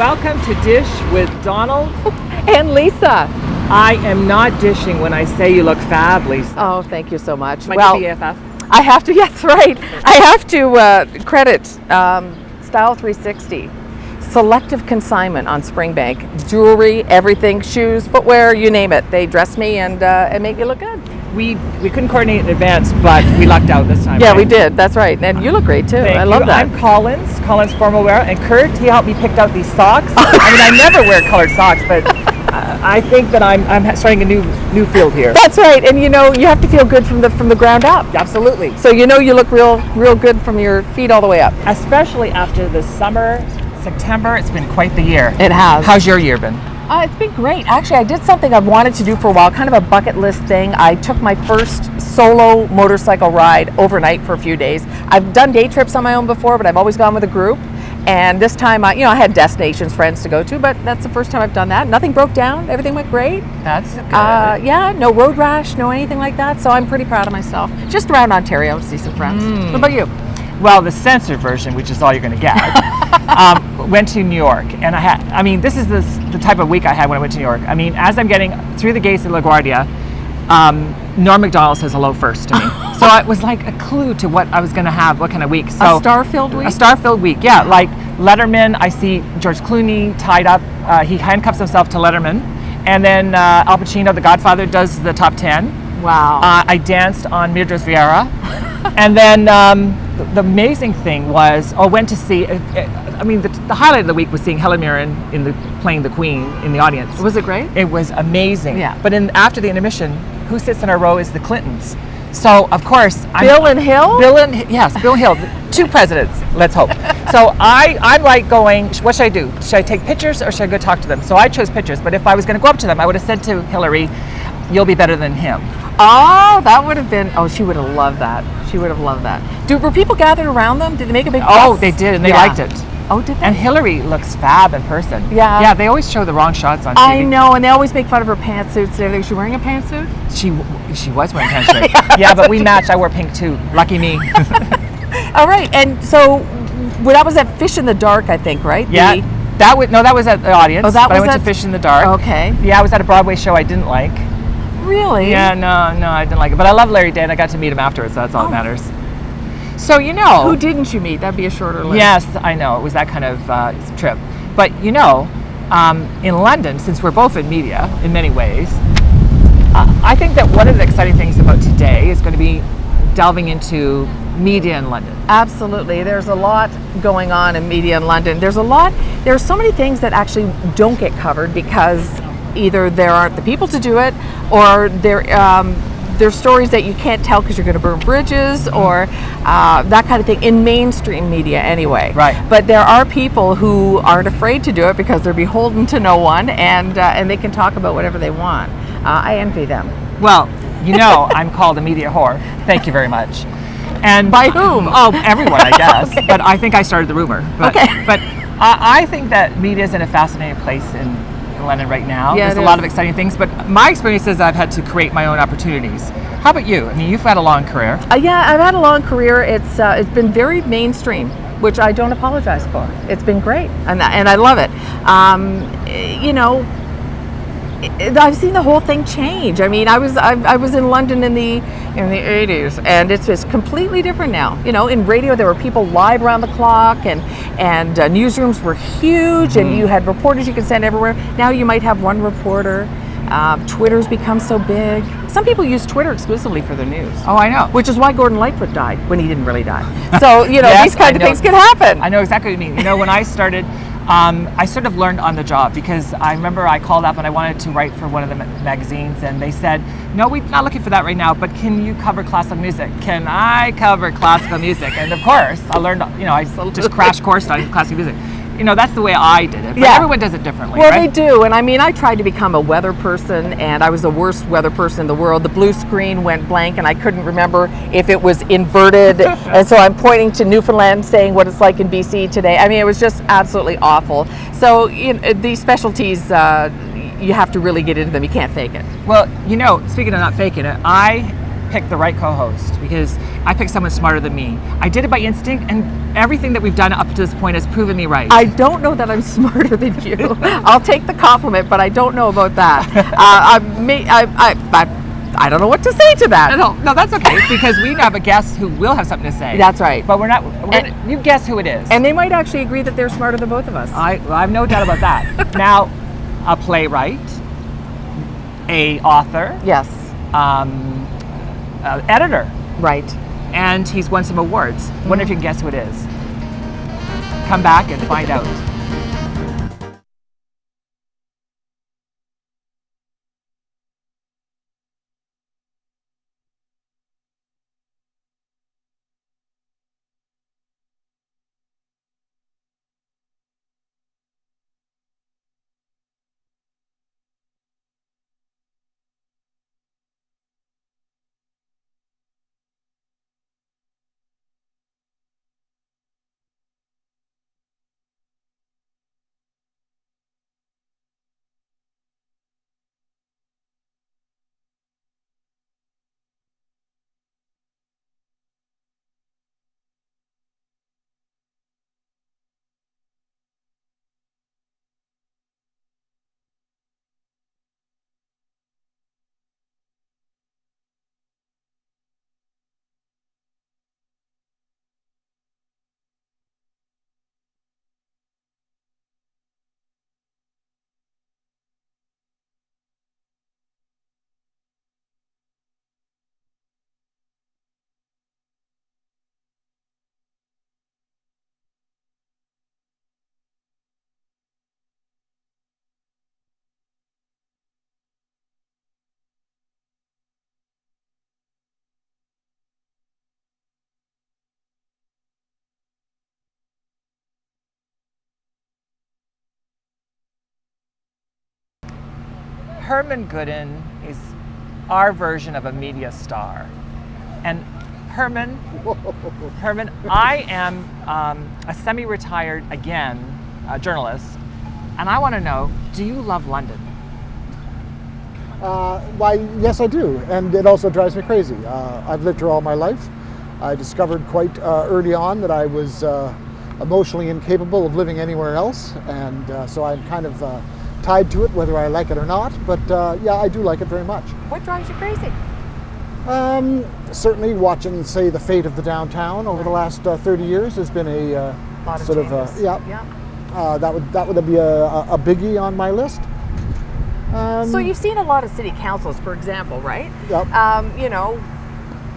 welcome to Dish with Donald and Lisa. I am not dishing when I say you look fab, Lisa. Oh, thank you so much. My BFF. I have to, yes, right. I have to credit Style 360. Selective consignment on Springbank. Jewelry, everything, shoes, footwear, you name it. They dress me and make me look good. We couldn't coordinate in advance, but we lucked out this time. Yeah, right? We did. That's right. And you look great too. Thank I love you. that. I'm Collins Formal Wear, and Kurt, he helped me pick out these socks. I mean, I never wear colored socks, but I think that I'm starting a new field here. That's right. And you have to feel good from the ground up. Absolutely. So you look real good from your feet all the way up. Especially after the summer, September, it's been quite the year. It has. How's your year been? It's been great. Actually, I did something I've wanted to do for a while, kind of a bucket list thing. I took my first solo motorcycle ride overnight for a few days. I've done day trips on my own before, but I've always gone with a group. And this time, I had destinations, friends to go to, but that's the first time I've done that. Nothing broke down. Everything went great. That's good. Yeah, no road rash, no anything like that. So I'm pretty proud of myself. Just around Ontario to see some friends. What about you? Well, the censored version, which is all you're going to get, went to New York. And this is the type of week I had when I went to New York. I mean, as I'm getting through the gates of LaGuardia, Norm Macdonald says hello first to me. So it was like a clue to what I was going to have, what kind of week. So, a star-filled week? A star-filled week, yeah. Like Letterman, I see George Clooney tied up. He handcuffs himself to Letterman. And then Al Pacino, the Godfather, does the top 10. Wow. I danced on Mirdras Vieira. And then the amazing thing was, went to see, the highlight of the week was seeing Helen Mirren playing the Queen in the audience. Was it great? It was amazing. Yeah. But after the intermission, who sits in our row is the Clintons. So, of course... Bill and Hill? Bill and Hill. 2 presidents, let's hope. So I'm like going, what should I do? Should I take pictures or should I go talk to them? So I chose pictures, but if I was going to go up to them, I would have said to Hillary, you'll be better than him. Oh, that would have been, she would have loved that. She would have loved that. Were people gathered around them? Did they make a big fuss? Oh, they did, and they liked it. Oh, did they? And Hillary looks fab in person. Yeah. Yeah, they always show the wrong shots on TV. I know, and they always make fun of her pantsuits and everything. Was she wearing a pantsuit? She was wearing a pantsuit. Yeah, but we matched. I wore pink too. Lucky me. All right, and so that was at Fish in the Dark, I think, right? Yeah. That was at the audience. Oh, I went to Fish in the Dark. Okay. Yeah, I was at a Broadway show I didn't like. Really? Yeah, no, I didn't like it. But I love Larry Day, and I got to meet him afterwards, so that's all that matters. So, Who didn't you meet? That'd be a shorter list. Yes, I know. It was that kind of trip. But, in London, since we're both in media in many ways, I think that one of the exciting things about today is going to be delving into media in London. Absolutely. There's a lot going on in media in London. There are so many things that actually don't get covered because either there aren't the people to do it, or there's stories that you can't tell because you're going to burn bridges, or that kind of thing in mainstream media anyway. Right. But there are people who aren't afraid to do it because they're beholden to no one, and they can talk about whatever they want. I envy them. Well, I'm called a media whore. Thank you very much. And by whom? Oh, everyone, I guess. Okay. But I think I started the rumor. But, okay. But I think that media is in a fascinating place in London right now. Yeah, there's a lot of exciting things, but my experience is I've had to create my own opportunities. How about you? I mean, you've had a long career. Yeah, I've had a long career. It's been very mainstream, which I don't apologize for. It's been great, and I love it. I've seen the whole thing change. I mean, I was in London in the 80s, and it's completely different now. In radio there were people live around the clock, and newsrooms were huge, and you had reporters you could send everywhere. Now you might have one reporter. Twitter's become so big. Some people use Twitter exclusively for their news. Oh, I know. Which is why Gordon Lightfoot died when he didn't really die. So Yes, these kind of things can happen. I know exactly what you mean. When I started, I sort of learned on the job, because I remember I called up and I wanted to write for one of the magazines, and they said, no, we're not looking for that right now, but can you cover classical music? Can I cover classical music? And of course, I learned, I just crash coursed on classical music. That's the way I did it. But everyone does it differently, well, right? They do. And I tried to become a weather person, and I was the worst weather person in the world. The blue screen went blank, and I couldn't remember if it was inverted. And so I'm pointing to Newfoundland saying what it's like in BC today. I mean, it was just absolutely awful. So these specialties, you have to really get into them. You can't fake it. Well, speaking of not faking it, I picked the right co-host, because I picked someone smarter than me. I did it by instinct, and everything that we've done up to this point has proven me right. I don't know that I'm smarter than you. I'll take the compliment, but I don't know about that. I don't know what to say to that. No, that's okay, because we have a guest who will have something to say. That's right. But you guess who it is. And they might actually agree that they're smarter than both of us. I have no doubt about that. Now, a playwright, a author, Yes. Editor, Right. and he's won some awards. Wonder if you can guess who it is. Come back and find out. Herman Goodden is our version of a media star. And Herman, I am a semi-retired, again, journalist, and I want to know, do you love London? Why, yes, I do, and it also drives me crazy. I've lived here all my life. I discovered quite early on that I was emotionally incapable of living anywhere else, and so I'm kind of tied to it, whether I like it or not. But yeah, I do like it very much. What drives you crazy? Certainly, watching, say, the fate of the downtown over the last 30 years has been a Lot of sort changes. of yeah. That would be a biggie on my list. So you've seen a lot of city councils, for example, right? Yep. You know,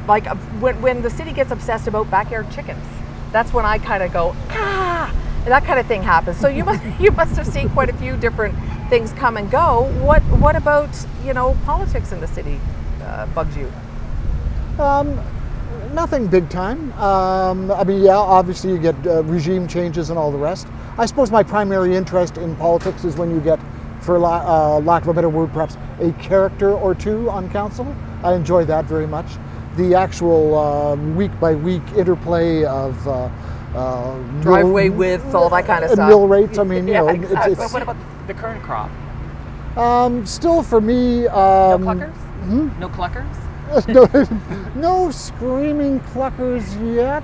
like when the city gets obsessed about backyard chickens, that's when I kind of go, and that kind of thing happens. So you must have seen quite a few different things come and go. What about, you know, politics in the city bugs you? Nothing big time. I mean, yeah, obviously you get regime changes and all the rest. I suppose my primary interest in politics is when you get, for lack of a better word, perhaps a character or two on council. I enjoy that very much. The actual week-by-week interplay of Driveway width, all that kind of stuff. Mill rates. I mean, you know, exactly. But what about the current crop? still for me. No cluckers? No cluckers? No screaming cluckers yet.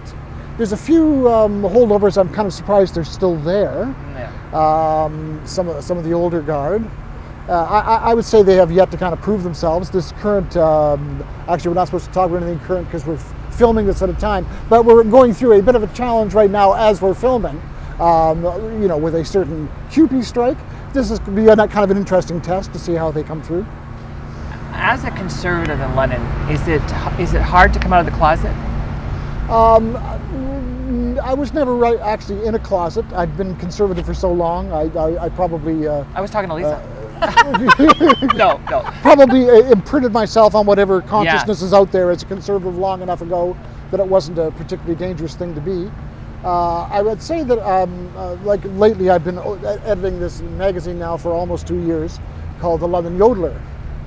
There's a few holdovers. I'm kind of surprised they're still there. Yeah. Some of the older guard. I would say they have yet to kind of prove themselves. This current, actually, we're not supposed to talk about anything current because we're filming this at a time, but we're going through a bit of a challenge right now as we're filming. You know, with a certain QP strike. This is be kind of an interesting test to see how they come through. As a conservative in London, is it hard to come out of the closet? I was never actually in a closet. I've been conservative for so long. I probably. I was talking to Lisa. No. Probably imprinted myself on whatever consciousness is out there as a conservative long enough ago that it wasn't a particularly dangerous thing to be. I would say that, like lately, I've been editing this magazine now for almost 2 years called The London Yodeler.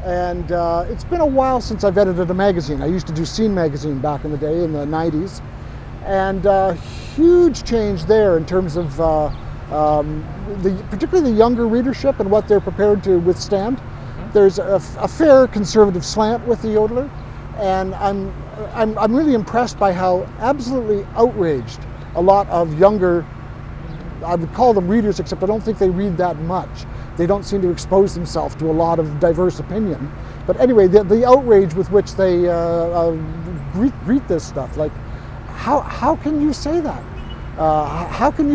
And it's been a while since I've edited a magazine. I used to do Scene magazine back in the day, in the 90s. And huge change there in terms of particularly the younger readership and what they're prepared to withstand. There's a fair conservative slant with the Yodeler. And I'm I'm really impressed by how absolutely outraged a lot of younger, I would call them readers, except I don't think they read that much. They don't seem to expose themselves to a lot of diverse opinion. But anyway, the outrage with which they greet this stuff, like, how can you say that? How can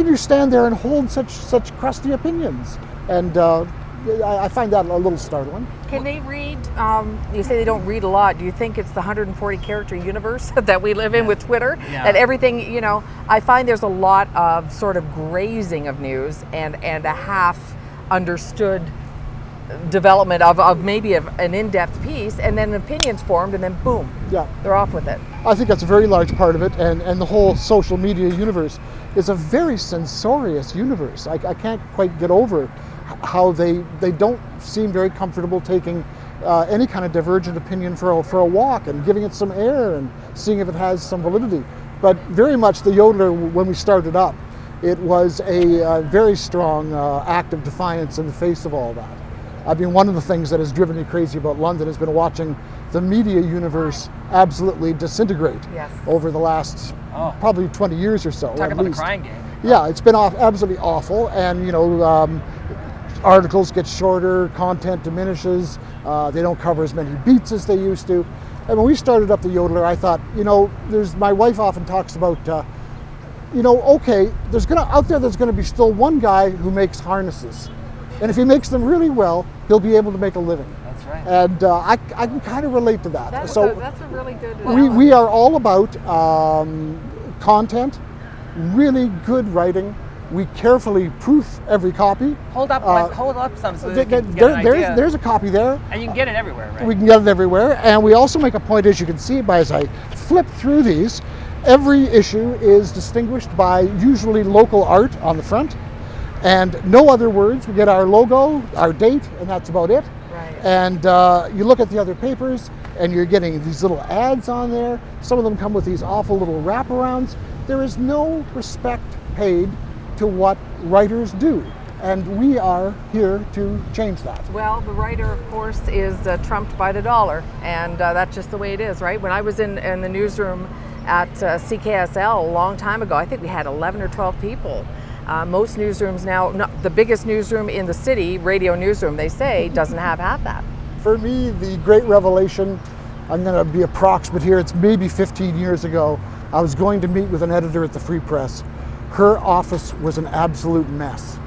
you stand there and hold such crusty opinions? And I find that a little startling. Can they read? You say they don't read a lot. Do you think it's the 140 character universe that we live in with Twitter? Yeah. And everything, I find there's a lot of sort of grazing of news and a half understood development of maybe an in-depth piece, and then opinions formed, and then boom, they're off with it. I think that's a very large part of it, and the whole social media universe is a very censorious universe. I can't quite get over how they don't seem very comfortable taking any kind of divergent opinion for a walk and giving it some air and seeing if it has some validity. But very much the Yodeler, when we started up, it was a very strong act of defiance in the face of all that. I mean, one of the things that has driven me crazy about London has been watching the media universe absolutely disintegrate over the last probably 20 years or so. Talk about the crying game. Yeah, it's been absolutely awful, and articles get shorter, content diminishes, they don't cover as many beats as they used to. And when we started up the Yodeler, I thought, my wife often talks about, okay, there's gonna be still one guy who makes harnesses. And if he makes them really well, he'll be able to make a living. That's right. And I can kind of relate to that. That's So a really good we are all about content, really good writing. We carefully proof every copy. Hold up some so that you can get an idea. There's a copy there. And you can get it everywhere, right? We can get it everywhere. And we also make a point, as you can see as I flip through these, every issue is distinguished by usually local art on the front. And no other words. We get our logo, our date, and that's about it. Right. And you look at the other papers, and you're getting these little ads on there. Some of them come with these awful little wraparounds. There is no respect paid to what writers do. And we are here to change that. Well, the writer, of course, is trumped by the dollar. And that's just the way it is, right? When I was in the newsroom at CKSL a long time ago, I think we had 11 or 12 people. Most newsrooms now, the biggest newsroom in the city, radio newsroom, they say, doesn't have half that. For me, the great revelation, I'm going to be approximate here, it's maybe 15 years ago, I was going to meet with an editor at the Free Press. Her office was an absolute mess.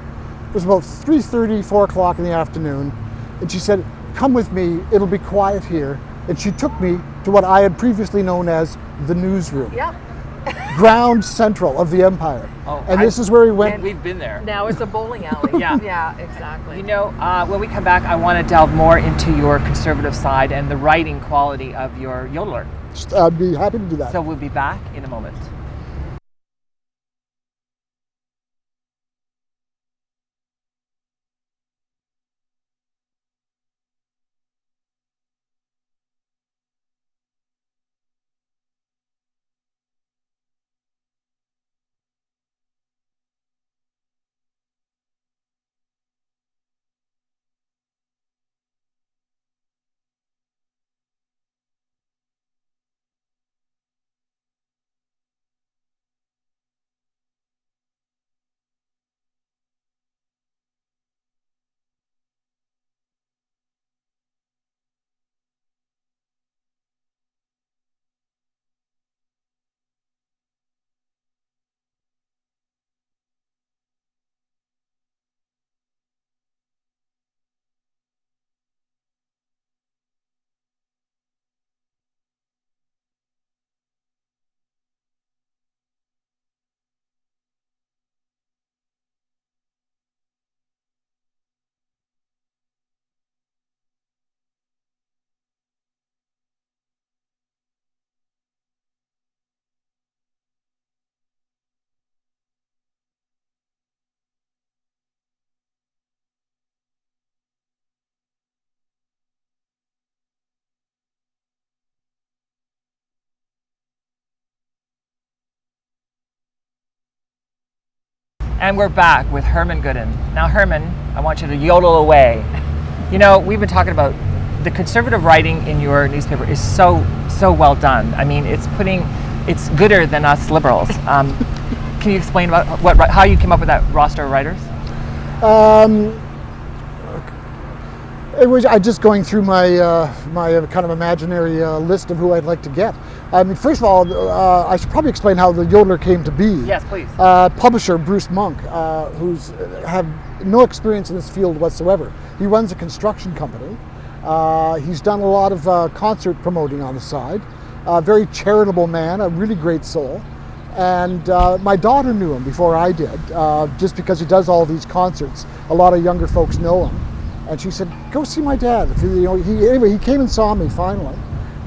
It was about 3:30, 4 o'clock in the afternoon, and she said, "Come with me, it'll be quiet here." And she took me to what I had previously known as the newsroom. Yep. Ground central of the empire. This is where we went. And we've been there. Now it's a bowling alley. Yeah. Yeah, exactly. When we come back, I want to delve more into your conservative side and the writing quality of your Yodeler. I'd be happy to do that. So we'll be back in a moment. And we're back with Herman Goodden. Now, Herman, I want you to yodel away. We've been talking about the conservative writing in your newspaper is so well done. I mean, it's gooder than us liberals. Can you explain about how you came up with that roster of writers? It was just going through my kind of imaginary list of who I'd like to get. I mean, first of all, I should probably explain how the Yodeler came to be. Yes, please. Publisher Bruce Monk, who's have no experience in this field whatsoever. He runs a construction company. He's done a lot of concert promoting on the side. Very charitable man, a really great soul. And my daughter knew him before I did, just because he does all these concerts. A lot of younger folks know him. And she said, "Go see my dad." Anyway, he came and saw me finally,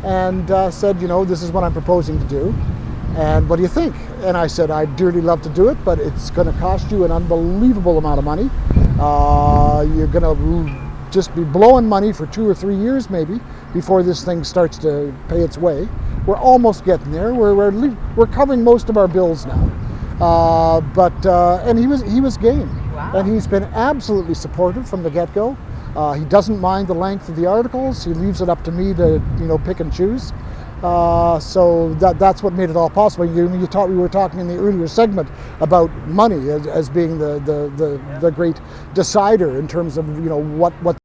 and said, "This is what I'm proposing to do, and what do you think?" And I said, "I'd dearly love to do it, but it's going to cost you an unbelievable amount of money. You're going to just be blowing money for 2 or 3 years maybe before this thing starts to pay its way. We're almost getting there. We're covering most of our bills now." And he was game. Wow. And he's been absolutely supportive from the get-go. He doesn't mind the length of the articles. He leaves it up to me to, pick and choose. So that's what made it all possible. We were talking in the earlier segment about money as being the great decider in terms of what